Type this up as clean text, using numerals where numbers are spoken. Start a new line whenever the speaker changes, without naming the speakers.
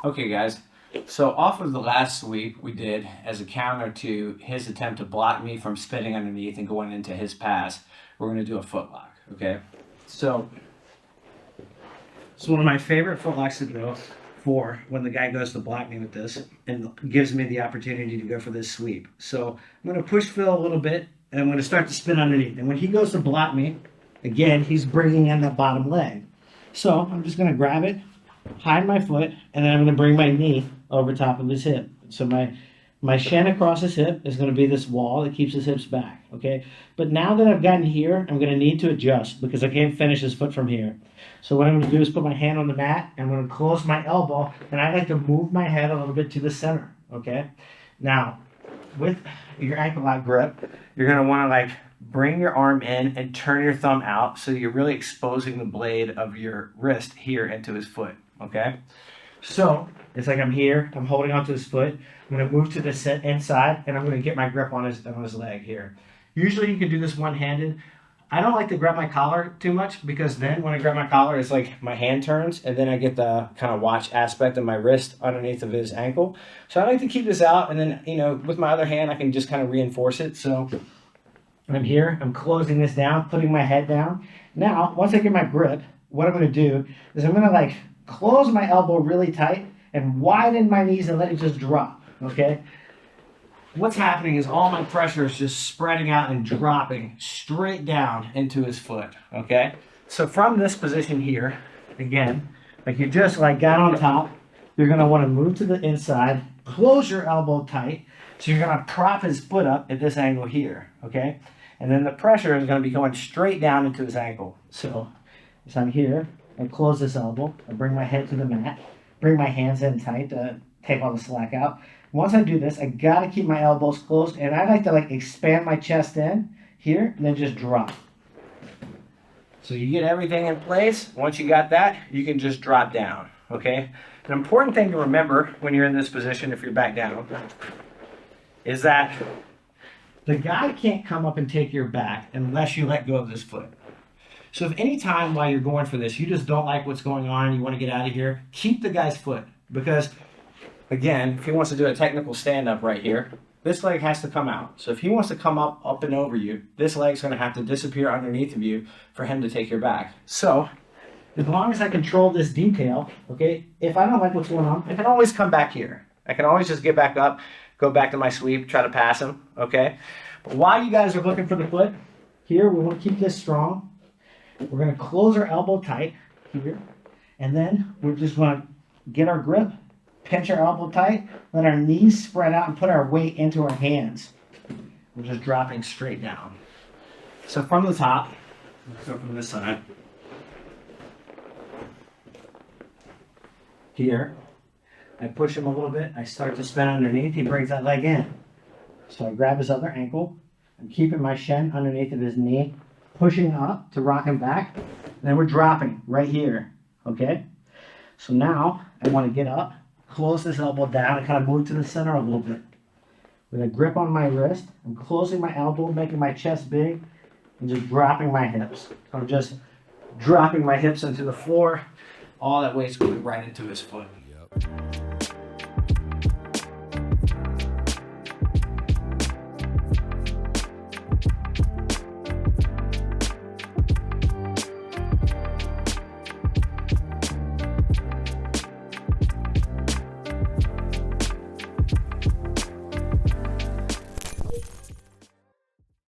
Okay guys, so off of the last sweep we did as a counter to his attempt to block me from spinning underneath and going into his pass, we're going to do a footlock, okay? So it's one of my favorite footlocks to go for when the guy goes to block me with this and gives me the opportunity to go for this sweep. So I'm going to push Phil a little bit and I'm going to start to spin underneath. And when he goes to block me, again, he's bringing in that bottom leg. So I'm just going to grab it, hide my foot, and then I'm going to bring my knee over top of his hip. So my shin across his hip is going to be this wall that keeps his hips back, okay? But now that I've gotten here, I'm going to need to adjust because I can't finish his foot from here. So what I'm going to do is put my hand on the mat, and I'm going to close my elbow, and I like to move my head a little bit to the center, okay? Now, with your ankle lock grip, you're going to want to like bring your arm in and turn your thumb out so you're really exposing the blade of your wrist here into his foot, okay? So it's like I'm here, I'm holding onto his foot. I'm going to move to the inside, and I'm going to get my grip on his leg here. Usually you can do this one-handed. I don't like to grab my collar too much because then when I grab my collar, it's like my hand turns, and then I get the kind of watch aspect of my wrist underneath of his ankle. So I like to keep this out, and then, you know, with my other hand, I can just kind of reinforce it. So I'm here, I'm closing this down, putting my head down. Now, once I get my grip, what I'm going to do is I'm going to like close my elbow really tight and widen my knees and let it just drop, okay? What's happening is all my pressure is just spreading out and dropping straight down into his foot, okay? So from this position here, again, like you just like got on top, you're gonna wanna move to the inside, close your elbow tight, so you're gonna prop his foot up at this angle here, okay? And then the pressure is gonna be going straight down into his ankle. So as I'm here, I close this elbow, I bring my head to the mat, bring my hands in tight to take all the slack out. Once I do this, I gotta keep my elbows closed, and I like to like expand my chest in here and then just drop. So you get everything in place. Once you got that, you can just drop down, okay? An important thing to remember when you're in this position, if you're back down, is that the guy can't come up and take your back unless you let go of this foot. So if any time while you're going for this, you just don't like what's going on, you want to get out of here, keep the guy's foot. Because, again, if he wants to do a technical stand-up right here, this leg has to come out. So if he wants to come up and over you, this leg's going to have to disappear underneath of you for him to take your back. So as long as I control this detail, okay, if I don't like what's going on, I can always come back here. I can always just get back up, go back to my sweep, try to pass him, okay? But while you guys are looking for the foot, here we want to keep this strong. We're going to close our elbow tight here, and then we're just going to get our grip, pinch our elbow tight, let our knees spread out, and put our weight into our hands. We're just dropping straight down. So from the top, let's go from this side. Here, I push him a little bit, I start to spin underneath, he brings that leg in. So I grab his other ankle, I'm keeping my shin underneath of his knee, pushing up to rock him back, and then we're dropping right here, okay? So now I want to get up, close this elbow down, and kind of move to the center a little bit. With a grip on my wrist, I'm closing my elbow, making my chest big, and just dropping my hips. So I'm just dropping my hips into the floor. All that weight's going right into his foot. Yep.